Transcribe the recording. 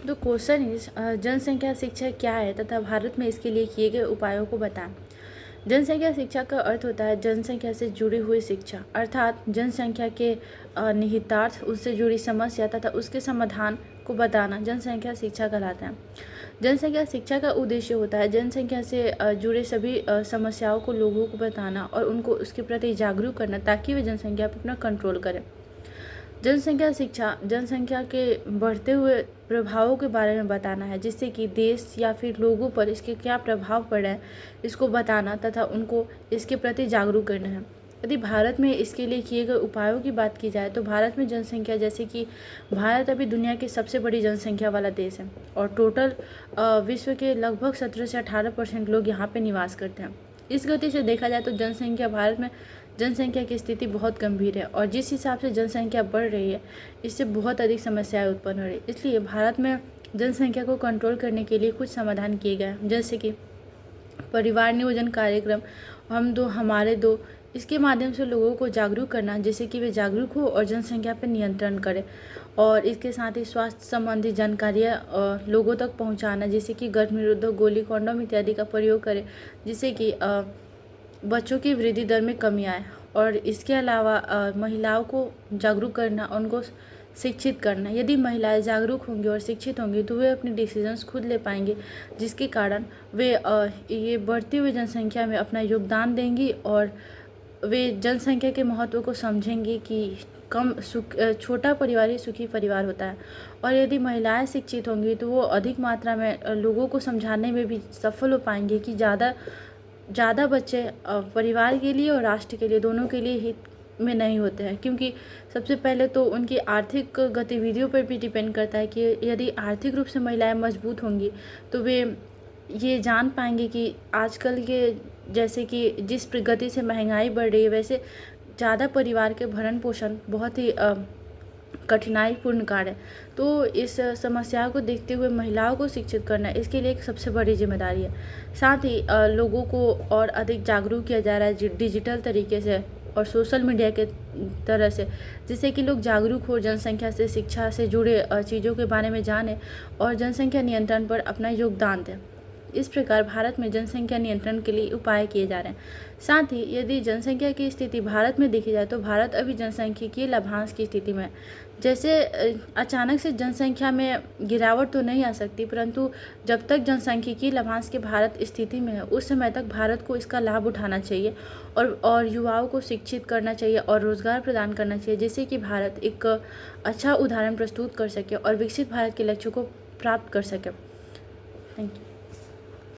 The question is जनसंख्या शिक्षा क्या है तथा भारत में इसके लिए किए गए उपायों को बताएं। जनसंख्या शिक्षा का अर्थ होता है जनसंख्या से जुड़ी हुई शिक्षा, अर्थात जनसंख्या के निहितार्थ, उससे जुड़ी समस्या तथा उसके समाधान को बताना जनसंख्या शिक्षा कहलाता है। जनसंख्या शिक्षा का उद्देश्य होता है जनसंख्या से जुड़े सभी समस्याओं को लोगों को बताना और उनको उसके प्रति जागरूक करना, ताकि वे जनसंख्या पर अपना कंट्रोल करें। जनसंख्या शिक्षा जनसंख्या के बढ़ते हुए प्रभावों के बारे में बताना है, जिससे कि देश या फिर लोगों पर इसके क्या प्रभाव पड़ा है इसको बताना तथा उनको इसके प्रति जागरूक करना है। यदि भारत में इसके लिए किए गए उपायों की बात की जाए तो भारत में जनसंख्या, जैसे कि भारत अभी दुनिया की सबसे बड़ी जनसंख्या वाला देश है और टोटल विश्व के लगभग 17 से 18% लोग यहाँ पे निवास करते हैं। इस गति से देखा जाए तो भारत में जनसंख्या की स्थिति बहुत गंभीर है और जिस हिसाब से जनसंख्या बढ़ रही है इससे बहुत अधिक समस्याएं उत्पन्न हो रही है। इसलिए भारत में जनसंख्या को कंट्रोल करने के लिए कुछ समाधान किए गए हैं, जैसे कि परिवार नियोजन कार्यक्रम, हम दो हमारे दो, इसके माध्यम से लोगों को जागरूक करना, जिससे कि वे जागरूक हो और जनसंख्या पर नियंत्रण करें। और इसके साथ ही स्वास्थ्य संबंधी जानकारियाँ लोगों तक पहुंचाना, जैसे कि गर्भ निरोधक गोली, कॉन्डोम इत्यादि का प्रयोग करें, जिससे कि बच्चों की वृद्धि दर में कमी आए। और इसके अलावा महिलाओं को जागरूक करना, उनको शिक्षित करना। यदि महिलाएं जागरूक होंगी और शिक्षित होंगी तो वे अपने डिसीजंस खुद ले पाएंगे, जिसके कारण वे ये बढ़ती हुई जनसंख्या में अपना योगदान देंगी और वे जनसंख्या के महत्व को समझेंगी कि छोटा परिवार ही सुखी परिवार होता है। और यदि महिलाएं शिक्षित होंगी तो वो अधिक मात्रा में लोगों को समझाने में भी सफल हो पाएंगे कि ज़्यादा बच्चे परिवार के लिए और राष्ट्र के लिए, दोनों के लिए हित में नहीं होते हैं। क्योंकि सबसे पहले तो उनकी आर्थिक गतिविधियों पर भी डिपेंड करता है कि यदि आर्थिक रूप से महिलाएं मजबूत होंगी तो वे ये जान पाएंगे कि आजकल के जैसे कि जिस गति से महंगाई बढ़ रही है, वैसे ज़्यादा परिवार के भरण पोषण बहुत ही कठिनाईपूर्ण कार्य है। तो इस समस्या को देखते हुए महिलाओं को शिक्षित करना इसके लिए एक सबसे बड़ी जिम्मेदारी है। साथ ही लोगों को और अधिक जागरूक किया जा रहा है डिजिटल तरीके से और सोशल मीडिया के तरह से, जिससे कि लोग जागरूक हो, जनसंख्या से, शिक्षा से जुड़े चीज़ों के बारे में जानें और जनसंख्या नियंत्रण पर अपना योगदान दें। इस प्रकार भारत में जनसंख्या नियंत्रण के लिए उपाय किए जा रहे हैं। साथ ही यदि जनसंख्या की स्थिति भारत में देखी जाए तो भारत अभी जनसांख्यिकीय लाभांश की स्थिति में है। जैसे अचानक से जनसंख्या में गिरावट तो नहीं आ सकती, परंतु जब तक जनसांख्यिकीय लाभांश के भारत स्थिति में है उस समय तक भारत को इसका लाभ उठाना चाहिए और युवाओं को शिक्षित करना चाहिए और रोजगार प्रदान करना चाहिए, जिससे कि भारत एक अच्छा उदाहरण प्रस्तुत कर सके और विकसित भारत के लक्ष्य को प्राप्त कर सके। Thank you.